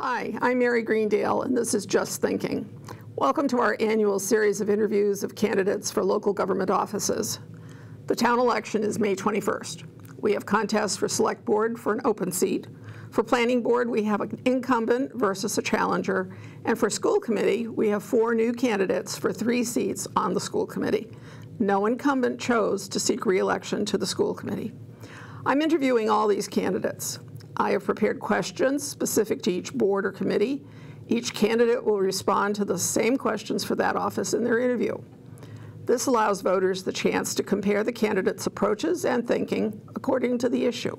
Hi, I'm Mary Greendale, and this is Just Thinking. Welcome to our annual series of interviews of candidates for local government offices. The town election is May 21st. We have contests for select board for an open seat. For planning board, we have an incumbent versus a challenger. And for school committee, we have 4 new candidates for 3 seats on the school committee. No incumbent chose to seek re-election to the school committee. I'm interviewing all these candidates. I have prepared questions specific to each board or committee. Each candidate will respond to the same questions for that office in their interview. This allows voters the chance to compare the candidates' approaches and thinking according to the issue.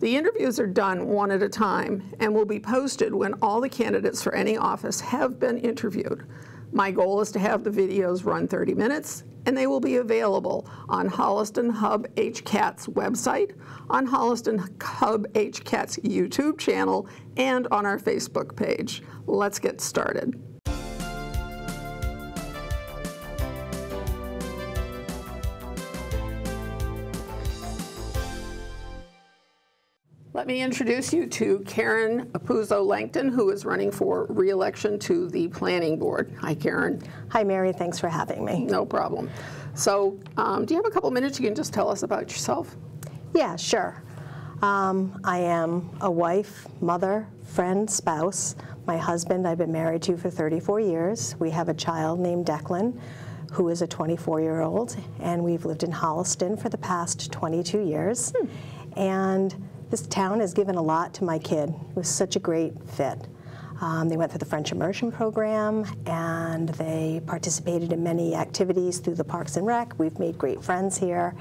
The interviews are done one at a time and will be posted when all the candidates for any office have been interviewed. My goal is to have the videos run 30 minutes, and they will be available on Holliston Hub HCAT's website, on Holliston Hub HCAT's YouTube channel, and on our Facebook page. Let's get started. Let me introduce you to Karen Apuzzo Langton, who is running for re-election to the Planning Board. Hi, Karen. Hi, Mary. Thanks for having me. No problem. So, do you have a couple minutes you can just tell us about yourself? Yeah, sure. I am a wife, mother, friend, spouse. My husband I've been married to for 34 years. We have a child named Declan, who is a 24-year-old, and we've lived in Holliston for the past 22 years. And this town has given a lot to my kid. It was such a great fit. They went through the French immersion program, and they participated in many activities through the Parks and Rec. We've made great friends here,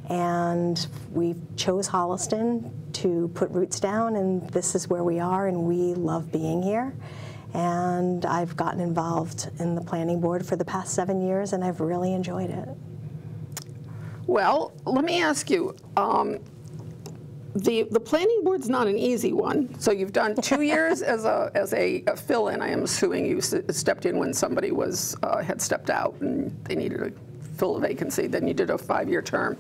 and we chose Holliston to put roots down, and this is where we are, and we love being here. And I've gotten involved in the planning board for the past 7 years, and I've really enjoyed it. Well, let me ask you, the planning board's not an easy one. So you've done 2 years as a fill-in. I am assuming you stepped in when somebody was had stepped out and they needed to fill a vacancy. Then you did a 5-year term.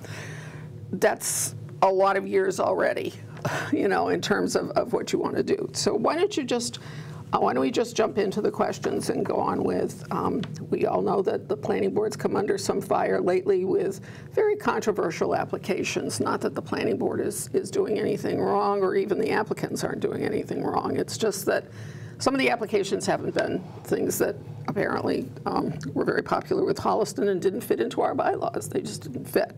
That's a lot of years already, you know, in terms of what you want to do. So why don't we just jump into the questions and go on with, we all know that the planning board's come under some fire lately with very controversial applications. Not that the planning board is doing anything wrong, or even the applicants aren't doing anything wrong. It's just that some of the applications haven't been things that apparently were very popular with Holliston and didn't fit into our bylaws. They just didn't fit.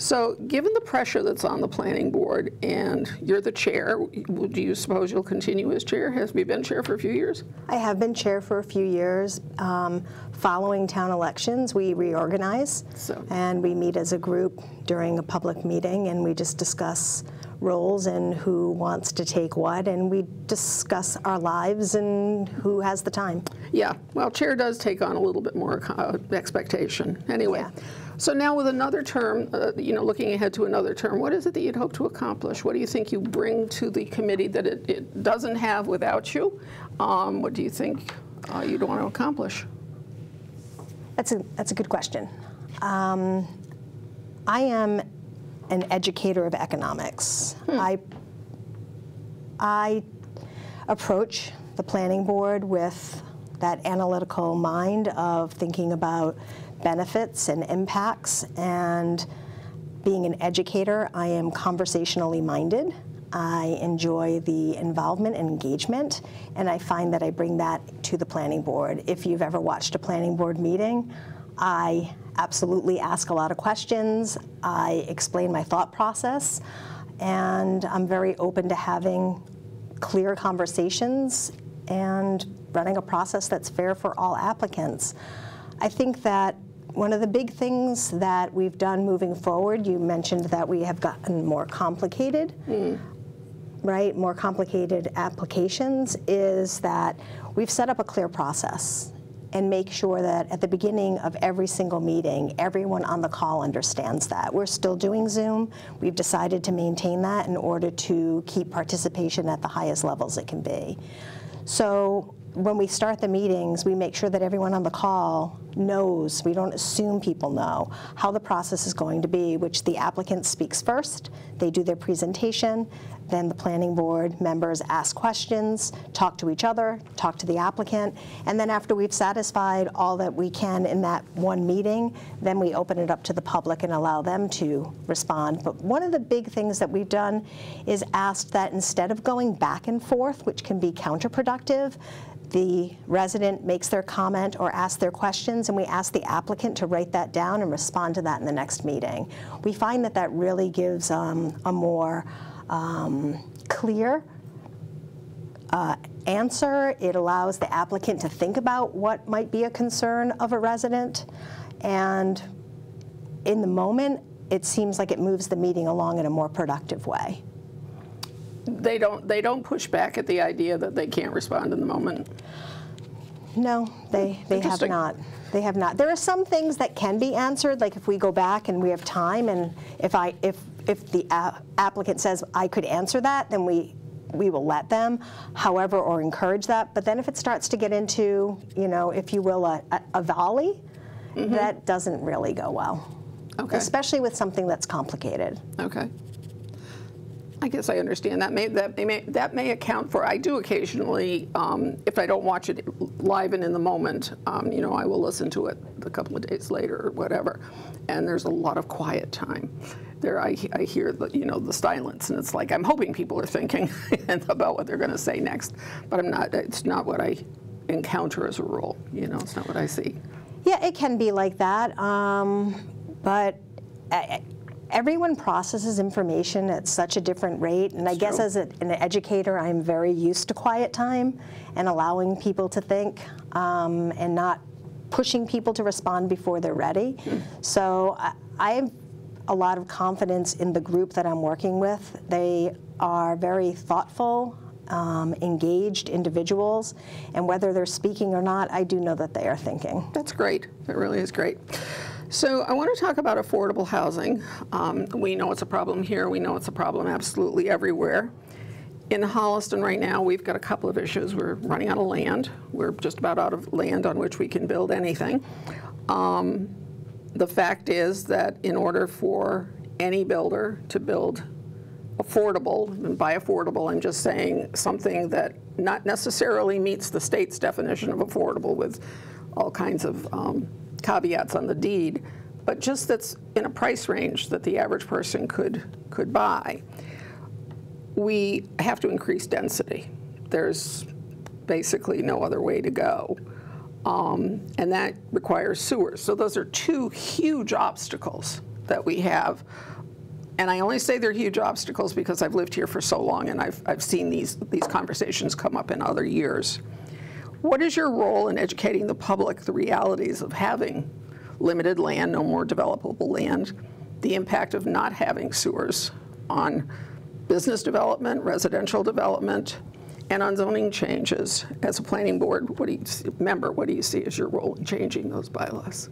So given the pressure that's on the planning board, and you're the chair, do you suppose you'll continue as chair? Have you been chair for a few years? I have been chair for a few years. Following town elections, we reorganize, and we meet as a group during a public meeting, and we just discuss roles and who wants to take what, and we discuss our lives and who has the time. Yeah, well, chair does take on a little bit more expectation. Anyway. Yeah. So now with another term, you know, looking ahead to another term, what is it that you'd hope to accomplish? What do you think you bring to the committee that it doesn't have without you? What do you think you'd want to accomplish? That's a good question. I am an educator of economics. I approach the planning board with that analytical mind of thinking about benefits and impacts, and being an educator, I am conversationally minded. I enjoy the involvement and engagement, and I find that I bring that to the planning board. If you've ever watched a planning board meeting, I absolutely ask a lot of questions. I explain my thought process, and I'm very open to having clear conversations and running a process that's fair for all applicants. I think that one of the big things that we've done moving forward, you mentioned that we have gotten more complicated, right? More complicated applications, is that we've set up a clear process and make sure that at the beginning of every single meeting, everyone on the call understands that. We're still doing Zoom. We've decided to maintain that in order to keep participation at the highest levels it can be. So when we start the meetings, we make sure that everyone on the call knows, we don't assume people know how the process is going to be, which the applicant speaks first, they do their presentation, then the planning board members ask questions, talk to each other, talk to the applicant, and then after we've satisfied all that we can in that one meeting, then we open it up to the public and allow them to respond. But one of the big things that we've done is asked that instead of going back and forth, which can be counterproductive, the resident makes their comment or asks their questions, and we ask the applicant to write that down and respond to that in the next meeting. We find that that really gives a more clear answer. It allows the applicant to think about what might be a concern of a resident, and in the moment, it seems like it moves the meeting along in a more productive way. They don't push back at the idea that they can't respond in the moment? No, they have not. They have not. There are some things that can be answered, like if we go back and we have time, and if the applicant says, I could answer that, then we will let them, however, or encourage that. But then if it starts to get into, if you will, a volley, that doesn't really go well. Okay. Especially with something that's complicated. Okay. I guess I understand that. That may account for. I do occasionally, if I don't watch it live and in the moment, I will listen to it a couple of days later or whatever, and there's a lot of quiet time. There, I hear the silence, and it's like I'm hoping people are thinking about what they're going to say next, but I'm not. It's not what I encounter as a rule. It's not what I see. Yeah, it can be like that, but. Everyone processes information at such a different rate, and I guess as an educator, I'm very used to quiet time and allowing people to think and not pushing people to respond before they're ready. So I have a lot of confidence in the group that I'm working with. They are very thoughtful, engaged individuals, and whether they're speaking or not, I do know that they are thinking. That's great. That really is great. So I want to talk about affordable housing. We know it's a problem here. We know it's a problem absolutely everywhere. In Holliston right now, we've got a couple of issues. We're running out of land. We're just about out of land on which we can build anything. The fact is that in order for any builder to build affordable, and by affordable, I'm just saying something that not necessarily meets the state's definition of affordable with all kinds of caveats on the deed, but just that's in a price range that the average person could buy. We have to increase density. There's basically no other way to go. And that requires sewers. So those are two huge obstacles that we have. And I only say they're huge obstacles because I've lived here for so long, and I've seen these conversations come up in other years. What is your role in educating the public the realities of having limited land, no more developable land, the impact of not having sewers on business development, residential development, and on zoning changes? As a planning board, what do you see as your role in changing those bylaws?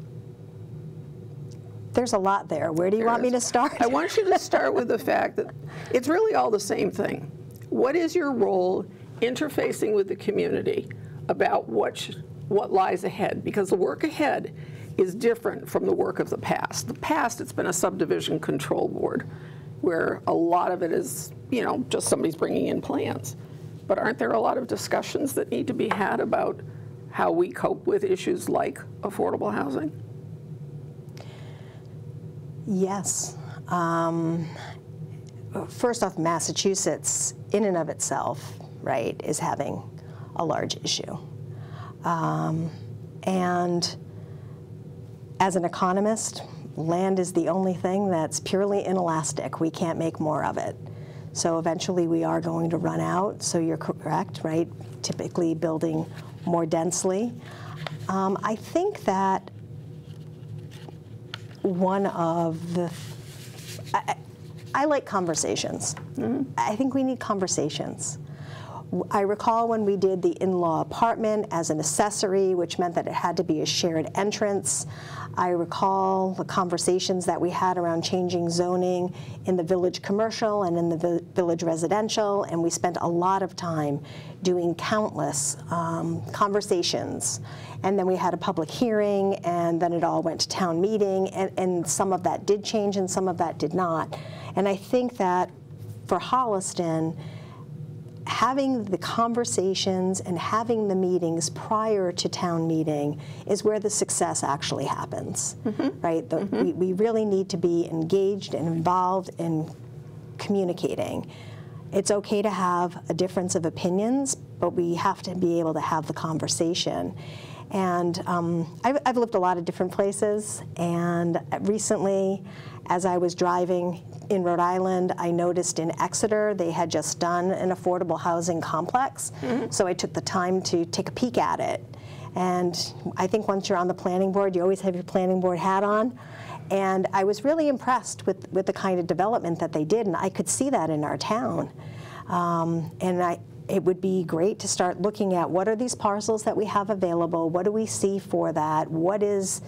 There's a lot there. Where do you want me to start? I want you to start with the fact that it's really all the same thing. What is your role interfacing with the community about what lies ahead? Because the work ahead is different from the work of the past. The past, it's been a subdivision control board where a lot of it is, just somebody's bringing in plans. But aren't there a lot of discussions that need to be had about how we cope with issues like affordable housing? Yes. First off, Massachusetts, in and of itself, right, is having a large issue. And as an economist, land is the only thing that's purely inelastic. We can't make more of it. So eventually we are going to run out. So you're correct, right? Typically building more densely. I think that one of the, I like conversations. I think we need conversations. I recall when we did the in-law apartment as an accessory, which meant that it had to be a shared entrance. I recall the conversations that we had around changing zoning in the village commercial and in the village residential, and we spent a lot of time doing countless conversations. And then we had a public hearing, and then it all went to town meeting, and some of that did change and some of that did not. And I think that for Holliston, having the conversations and having the meetings prior to town meeting is where the success actually happens, right? We really need to be engaged and involved in communicating. It's okay to have a difference of opinions, but we have to be able to have the conversation. And I've lived a lot of different places, and recently, as I was driving in Rhode Island, I noticed in Exeter they had just done an affordable housing complex, so I took the time to take a peek at it. And I think once you're on the planning board, you always have your planning board hat on. And I was really impressed with the kind of development that they did, and I could see that in our town. It would be great to start looking at what are these parcels that we have available, what do we see for that, what is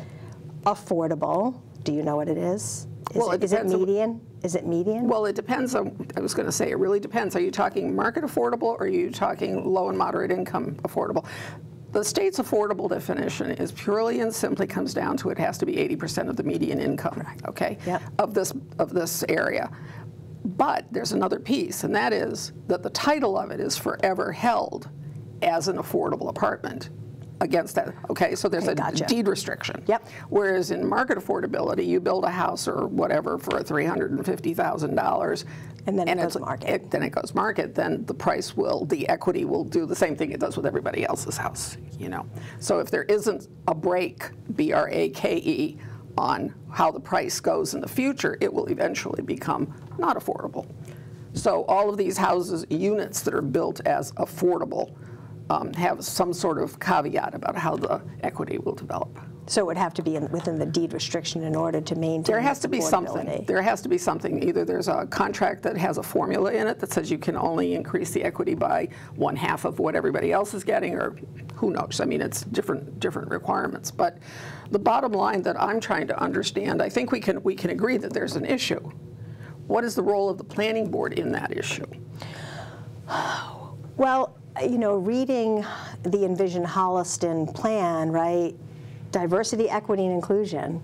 affordable, do you know what it is? Is it median? Is it median? Well, it depends on, I was going to say, it really depends. Are you talking market affordable, or are you talking low and moderate income affordable? The state's affordable definition is purely and simply comes down to it has to be 80% of the median income, okay, of this area. But there's another piece, and that is that the title of it is forever held as an affordable apartment against that. Okay, so there's a deed restriction. Whereas in market affordability, you build a house or whatever for $350,000, and then it goes market. Then it goes market. Then the price will, the equity will do the same thing it does with everybody else's house. You know, so if there isn't a break, B-R-A-K-E, on how the price goes in the future, it will eventually become not affordable. So all of these houses, units that are built as affordable, have some sort of caveat about how the equity will develop. So it would have to be within the deed restriction in order to maintain There has to be something. There has to be something. Either there's a contract that has a formula in it that says you can only increase the equity by 1/2 of what everybody else is getting, or who knows. I mean, it's different requirements. But the bottom line that I'm trying to understand, I think we can agree that there's an issue. What is the role of the planning board in that issue? Well, you know, reading the Envision Holliston plan, right? Diversity, equity, and inclusion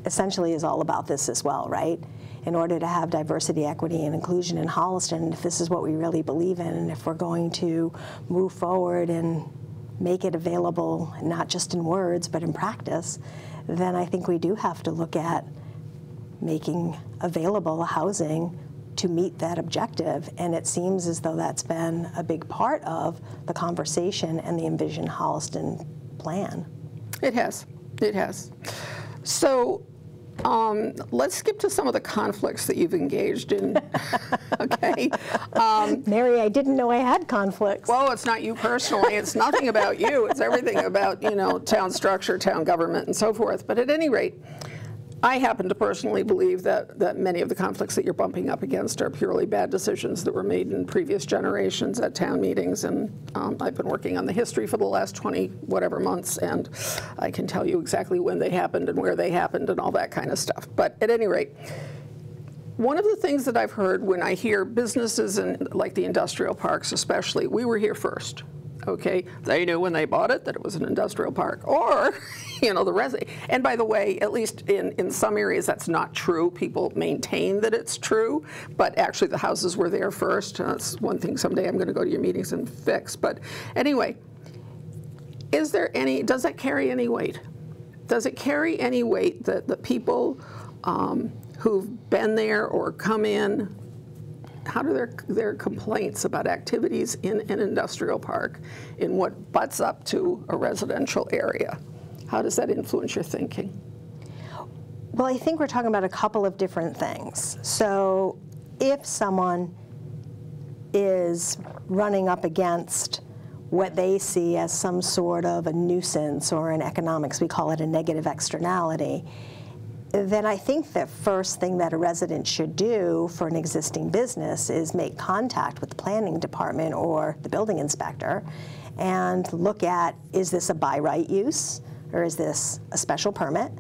essentially is all about this as well, right? In order to have diversity, equity, and inclusion in Holliston, if this is what we really believe in, and if we're going to move forward and make it available, not just in words, but in practice, then I think we do have to look at making available housing to meet that objective. And it seems as though that's been a big part of the conversation and the Envision Holliston plan. It has. It has. So let's skip to some of the conflicts that you've engaged in. Okay. Mary, I didn't know I had conflicts. Well, it's not you personally. It's nothing about you. It's everything about, you know, town structure, town government, and so forth. But at any rate, I happen to personally believe that many of the conflicts that you're bumping up against are purely bad decisions that were made in previous generations at town meetings. And I've been working on the history for the last 20 whatever months, and I can tell you exactly when they happened and where they happened and all that kind of stuff. But at any rate, one of the things that I've heard when I hear businesses in, like the industrial parks especially, we were here first. Okay, they knew when they bought it that it was an industrial park, or, you know, the rest. And by the way, at least in some areas that's not true. People maintain that it's true, but actually the houses were there first. That's one thing someday I'm going to go to your meetings and fix. But anyway, does that carry any weight? Does it carry any weight that the people who've been there or come in, how do their complaints about activities in an industrial park in what butts up to a residential area, how does that influence your thinking? Well, I think we're talking about a couple of different things. So if someone is running up against what they see as some sort of a nuisance, or in economics we call it a negative externality, then I think the first thing that a resident should do for an existing business is make contact with the planning department or the building inspector and look at, is this a by right use or is this a special permit?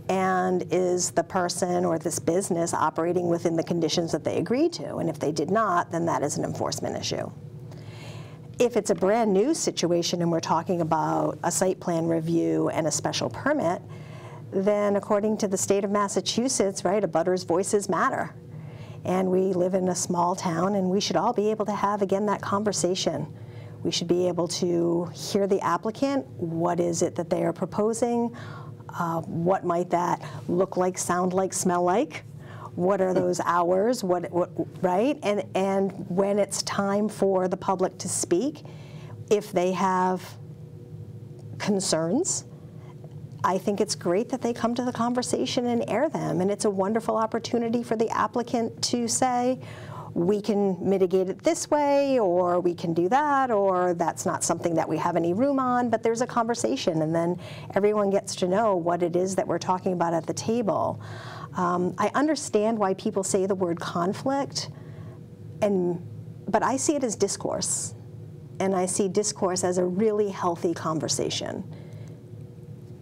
And is the person or this business operating within the conditions that they agreed to? And if they did not, then that is an enforcement issue. If it's a brand new situation and we're talking about a site plan review and a special permit, then according to the state of Massachusetts, right, abutters' voices matter. And we live in a small town, and we should all be able to have, again, that conversation. We should be able to hear the applicant. What is it that they are proposing? What might that look like, sound like, smell like? What are those hours? What right? And when it's time for the public to speak, if they have concerns, I think it's great that they come to the conversation and air them. And it's a wonderful opportunity for the applicant to say, we can mitigate it this way, or we can do that, or that's not something that we have any room on, but there's a conversation, and then everyone gets to know what it is that we're talking about at the table. I understand why people say the word conflict, but I see it as discourse, and I see discourse as a really healthy conversation.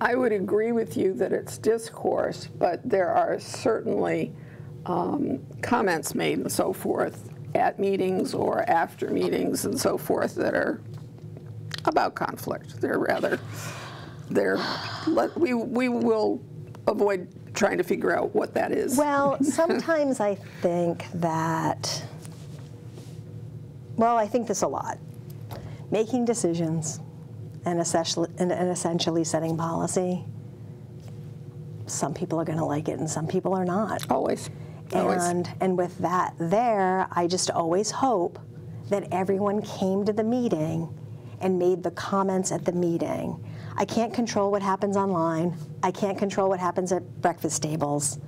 I would agree with you that it's discourse, but there are certainly comments made and so forth at meetings or after meetings and so forth that are about conflict. We will avoid trying to figure out what that is. Well, sometimes I think that, well, I think this a lot. Making decisions and essentially setting policy, some people are going to like it and some people are not. Always. And with that there, I just always hope that everyone came to the meeting and made the comments at the meeting. I can't control what happens online. I can't control what happens at breakfast tables.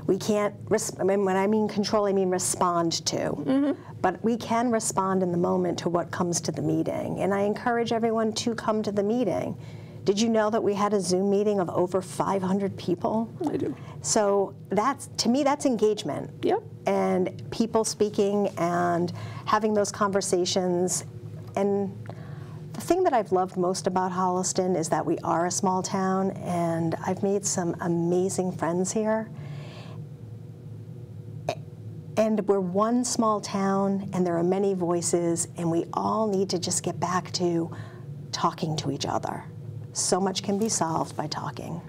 We can't, when I mean control, I mean respond to. Mm-hmm. But we can respond in the moment to what comes to the meeting. And I encourage everyone to come to the meeting. Did you know that we had a Zoom meeting of over 500 people? I do. So that's, to me, that's engagement. Yep. And people speaking and having those conversations. And the thing that I've loved most about Holliston is that we are a small town, and I've made some amazing friends here. And we're one small town, and there are many voices, and we all need to just get back to talking to each other. So much can be solved by talking.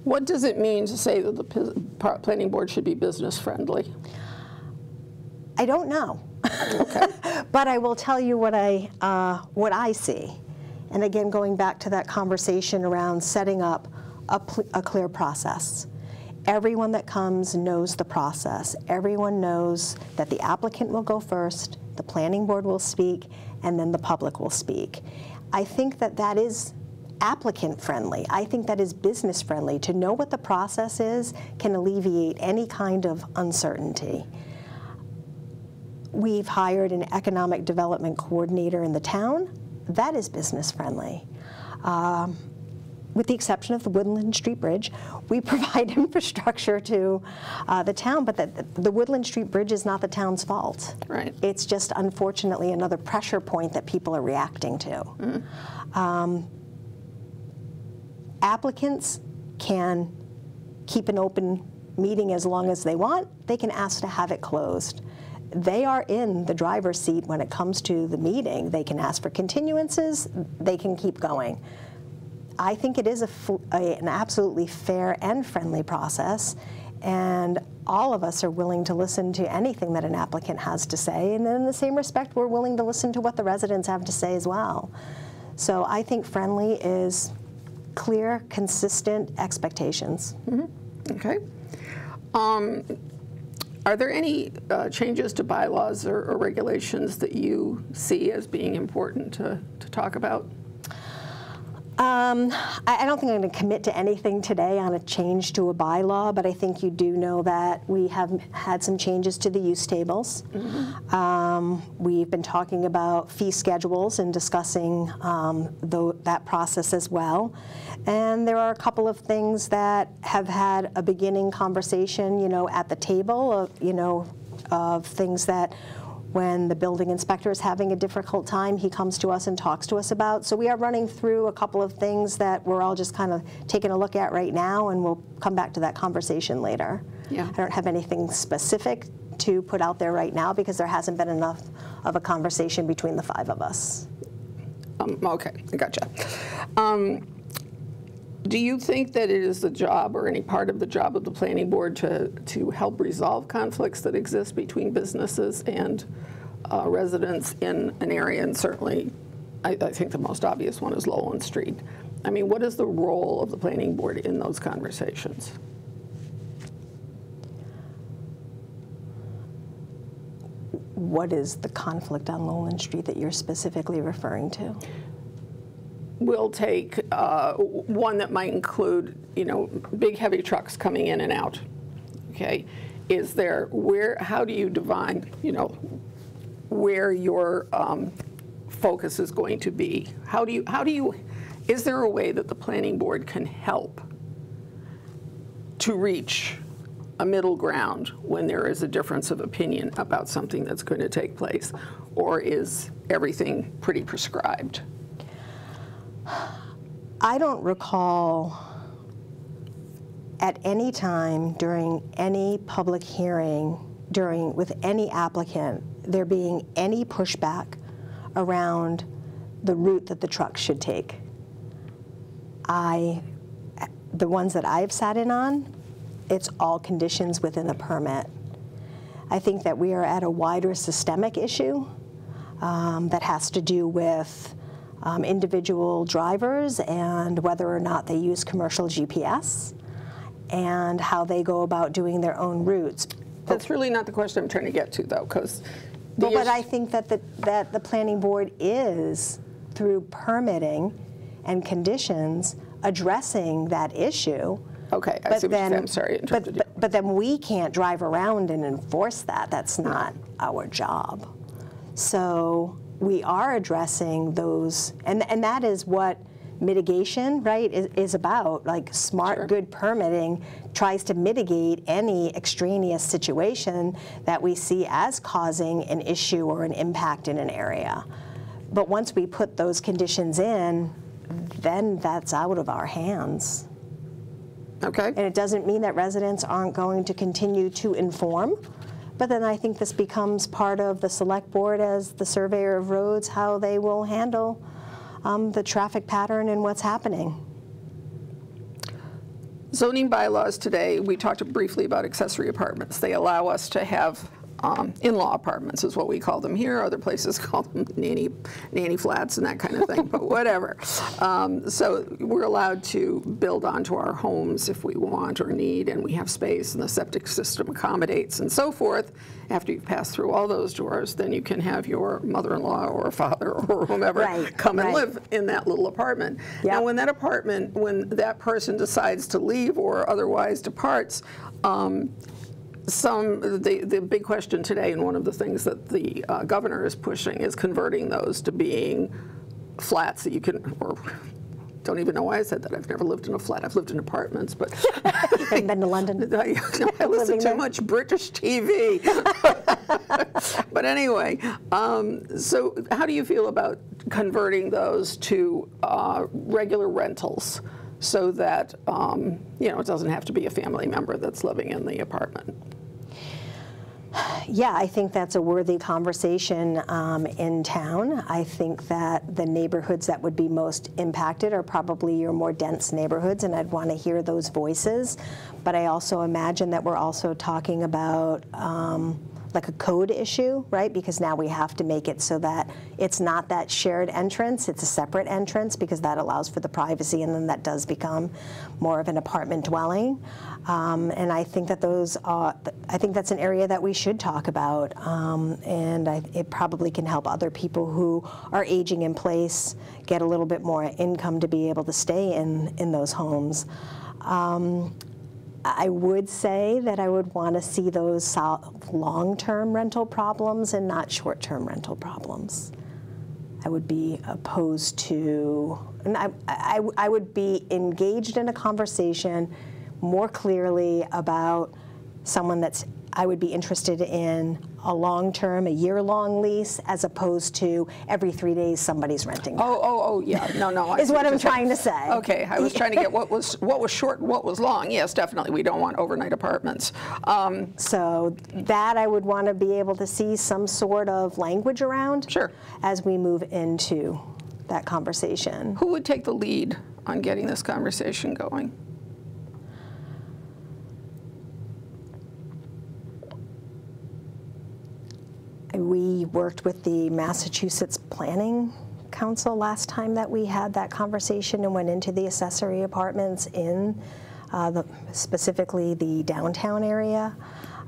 What does it mean to say that the planning board should be business friendly? I don't know. Okay. But I will tell you what I see. And again, going back to that conversation around setting up a clear process. Everyone that comes knows the process. Everyone knows that the applicant will go first, the planning board will speak, and then the public will speak. I think that that is applicant friendly. I think that is business friendly. To know what the process is can alleviate any kind of uncertainty. We've hired an economic development coordinator in the town. That is business friendly. With the exception of the Woodland Street Bridge, we provide infrastructure to the town, but the Woodland Street Bridge is not the town's fault. Right. It's just, unfortunately, another pressure point that people are reacting to. Mm-hmm. Applicants can keep an open meeting as long as they want. They can ask to have it closed. They are in the driver's seat when it comes to the meeting. They can ask for continuances. They can keep going. I think it is an absolutely fair and friendly process, and all of us are willing to listen to anything that an applicant has to say, and in the same respect, we're willing to listen to what the residents have to say as well. So I think friendly is clear, consistent expectations. Mm-hmm. Okay. Are there any changes to bylaws or regulations that you see as being important to talk about? I don't think I'm going to commit to anything today on a change to a bylaw, but I think you do know that we have had some changes to the use tables. We've been talking about fee schedules and discussing that process as well. And there are a couple of things that have had a beginning conversation, at the table of things that when the building inspector is having a difficult time, he comes to us and talks to us about. So we are running through a couple of things that we're all just kind of taking a look at right now, and we'll come back to that conversation later. Yeah. I don't have anything specific to put out there right now because there hasn't been enough of a conversation between the 5 of us. Okay, I gotcha. Do you think that it is the job or any part of the job of the planning board to help resolve conflicts that exist between businesses and residents in an area? And certainly, I think the most obvious one is Lowland Street. I mean, what is the role of the planning board in those conversations? What is the conflict on Lowland Street that you're specifically referring to? We'll take one that might include, big heavy trucks coming in and out. Okay, how do you define, where your focus is going to be? Is there a way that the planning board can help to reach a middle ground when there is a difference of opinion about something that's going to take place, or is everything pretty prescribed? I don't recall at any time during any public hearing with any applicant there being any pushback around the route that the truck should take. The ones that I've sat in on, it's all conditions within the permit. I think that we are at a wider systemic issue that has to do with individual drivers and whether or not they use commercial GPS and how they go about doing their own routes. That's really not the question I'm trying to get to, though, because... But I think that the planning board is, through permitting and conditions, addressing that issue. Okay, I see what you're saying. I'm sorry. But then we can't drive around and enforce that. That's not our job. So we are addressing those, and that is what mitigation, right, is about. Like smart, good permitting tries to mitigate any extraneous situation that we see as causing an issue or an impact in an area. But once we put those conditions in, then that's out of our hands. Okay. And it doesn't mean that residents aren't going to continue to inform, but then I think this becomes part of the select board as the surveyor of roads, how they will handle the traffic pattern and what's happening. Zoning bylaws today, we talked briefly about accessory apartments. They allow us to have in-law apartments is what we call them here. Other places call them nanny flats and that kind of thing, but whatever. So we're allowed to build onto our homes if we want or need, and we have space, and the septic system accommodates and so forth. After you've passed through all those doors, then you can have your mother-in-law or father or whomever come and live in that little apartment. Yep. Now, when that person decides to leave or otherwise departs, the big question today, and one of the things that the governor is pushing, is converting those to being flats that you can, or don't even know why I said that. I've never lived in a flat. I've lived in apartments, but haven't been to London. I listen too much British TV. But anyway, so how do you feel about converting those to regular rentals, so that it doesn't have to be a family member that's living in the apartment? Yeah, I think that's a worthy conversation in town. I think that the neighborhoods that would be most impacted are probably your more dense neighborhoods, and I'd want to hear those voices. But I also imagine that we're also talking about like a code issue, right? Because now we have to make it so that it's not that shared entrance, it's a separate entrance, because that allows for the privacy, and then that does become more of an apartment dwelling. And I think that that's an area that we should talk about, and it probably can help other people who are aging in place get a little bit more income to be able to stay in those homes. I would say that I would want to see those long-term rental problems and not short-term rental problems. I would be opposed to, and I would be engaged in a conversation more clearly about someone I would be interested in a long-term, a year-long lease, as opposed to every 3 days somebody's renting. Oh, yeah, no. Is what I'm trying to say. Okay, I was trying to get what was short and what was long. Yes, definitely, we don't want overnight apartments. So that I would want to be able to see some sort of language around. Sure. As we move into that conversation. Who would take the lead on getting this conversation going? We worked with the Massachusetts Planning Council last time that we had that conversation and went into the accessory apartments in specifically the downtown area.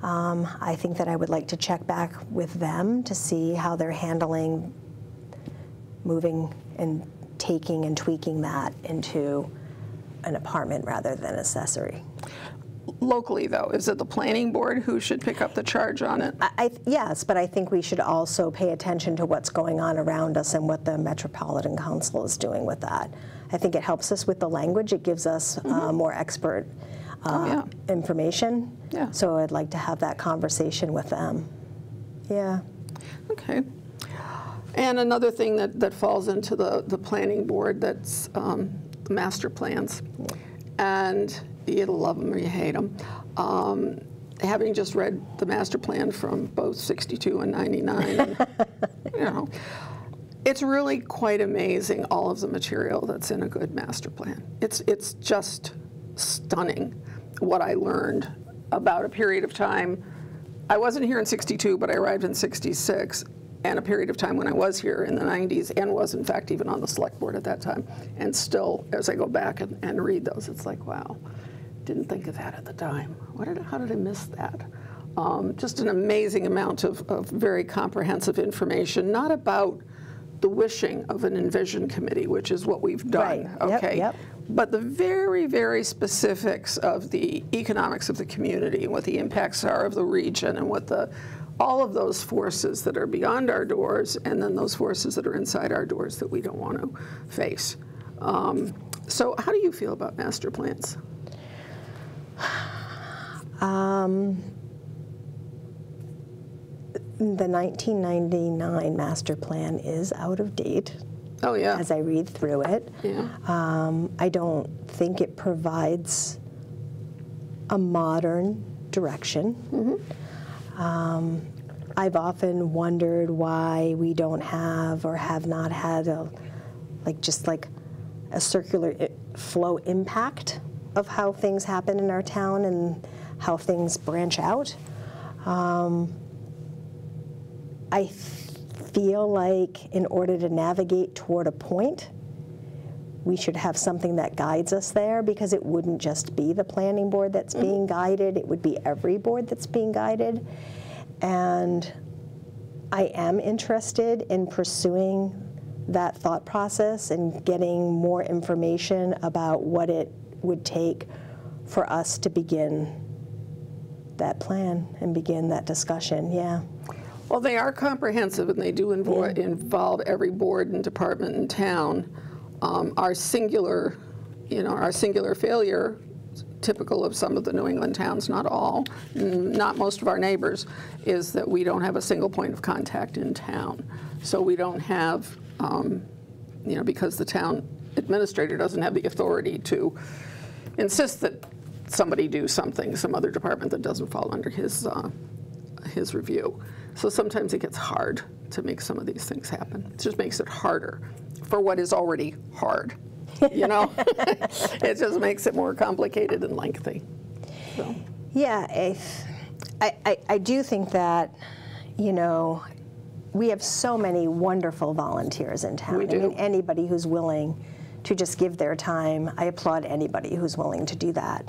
I think that I would like to check back with them to see how they're handling moving and taking and tweaking that into an apartment rather than accessory. Locally, though, is it the planning board who should pick up the charge on it? Yes, but I think we should also pay attention to what's going on around us and what the Metropolitan Council is doing with that. I think it helps us with the language. It gives us more expert information. Yeah. So I'd like to have that conversation with them. Yeah. Okay. And another thing that falls into the planning board, that's the master plans. Yeah. And you either love them or you hate them. Having just read the master plan from both 62 and 99, and, you know, it's really quite amazing, all of the material that's in a good master plan. It's just stunning what I learned about a period of time. I wasn't here in 62, but I arrived in 66. And a period of time when I was here in the 90s and was, in fact, even on the select board at that time. And still, as I go back and read those, it's like, wow, didn't think of that at the time. How did I miss that? Just an amazing amount of very comprehensive information, not about the wishing of an Envision committee, which is what we've done, right. okay? Yep. But the very, very specifics of the economics of the community and what the impacts are of the region and what all of those forces that are beyond our doors, and then those forces that are inside our doors that we don't want to face. So how do you feel about master plans? The 1999 master plan is out of date. Oh, yeah. As I read through it. Yeah. I don't think it provides a modern direction. Mm-hmm. I've often wondered why we don't have or have not had a circular flow impact of how things happen in our town and how things branch out. I feel like in order to navigate toward a point, we should have something that guides us there, because it wouldn't just be the planning board that's being guided, it would be every board that's being guided. And I am interested in pursuing that thought process and getting more information about what it would take for us to begin that plan and begin that discussion, yeah. Well, they are comprehensive, and they do involve every board and department in town. Our singular failure, typical of some of the New England towns, not all, not most of our neighbors, is that we don't have a single point of contact in town. So we don't have, because the town administrator doesn't have the authority to insist that somebody do something, some other department that doesn't fall under his review. So sometimes it gets hard to make some of these things happen. It just makes it harder for what is already hard, you know? It just makes it more complicated and lengthy. So. Yeah, I do think that, you know, we have so many wonderful volunteers in town. We do. I mean, anybody who's willing to just give their time, I applaud anybody who's willing to do that.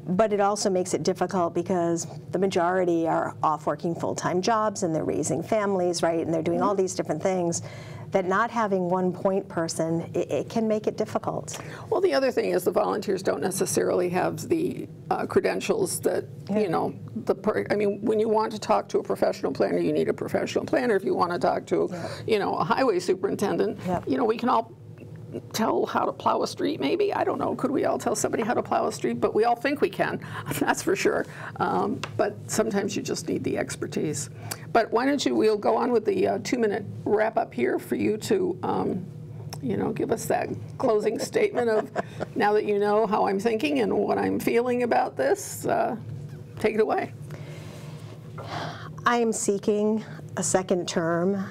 But it also makes it difficult because the majority are off working full-time jobs and they're raising families, right? And they're doing all these different things that not having one point person, it can make it difficult. Well, the other thing is the volunteers don't necessarily have the credentials that, you know, I mean, when you want to talk to a professional planner, you need a professional planner. If you want to talk to, you know, a highway superintendent, you know, we can all tell how to plow a street, maybe. I don't know. Could we all tell somebody how to plow a street? But we all think we can. That's for sure. But sometimes you just need the expertise. But why don't you, we'll go on with the 2-minute wrap up here for you to, you know, give us that closing statement of, now that you know how I'm thinking and what I'm feeling about this, take it away. I am seeking a second term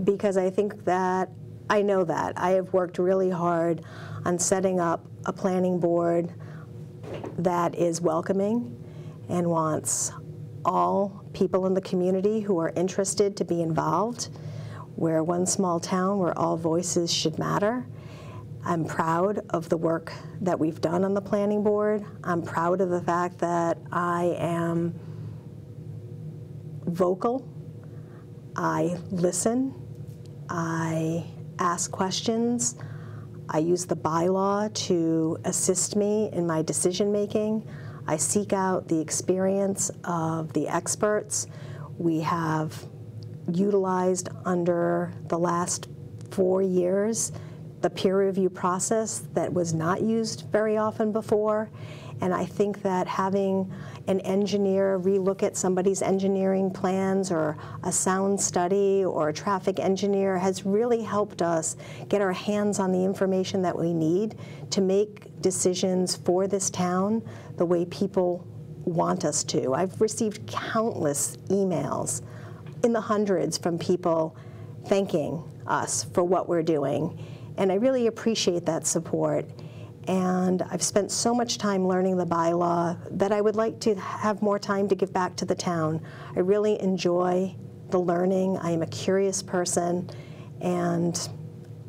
because I think that I know that. I have worked really hard on setting up a planning board that is welcoming and wants all people in the community who are interested to be involved. We're one small town where all voices should matter. I'm proud of the work that we've done on the planning board. I'm proud of the fact that I am vocal. I listen. I ask questions. I use the bylaw to assist me in my decision making. I seek out the experience of the experts. We have utilized under the last 4 years the peer review process that was not used very often before. And I think that having an engineer relook at somebody's engineering plans or a sound study or a traffic engineer has really helped us get our hands on the information that we need to make decisions for this town the way people want us to. I've received countless emails in the hundreds from people thanking us for what we're doing. And I really appreciate that support. And I've spent so much time learning the bylaw that I would like to have more time to give back to the town. I really enjoy the learning. I am a curious person, and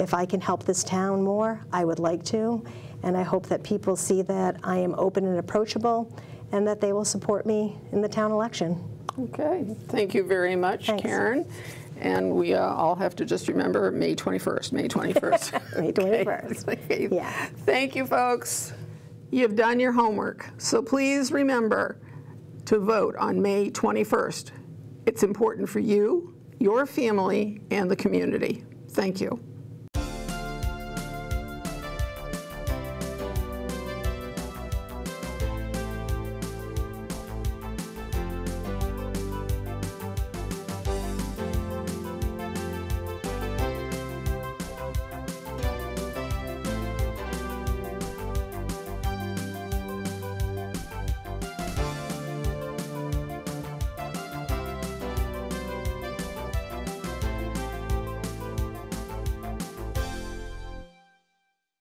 if I can help this town more, I would like to. And I hope that people see that I am open and approachable and that they will support me in the town election. Okay, thank you very much, Thanks. Karen. And we all have to just remember May 21st, May 21st. May 21st. Okay. Yeah. Thank you, folks. You've done your homework, so please remember to vote on May 21st. It's important for you, your family, and the community. Thank you.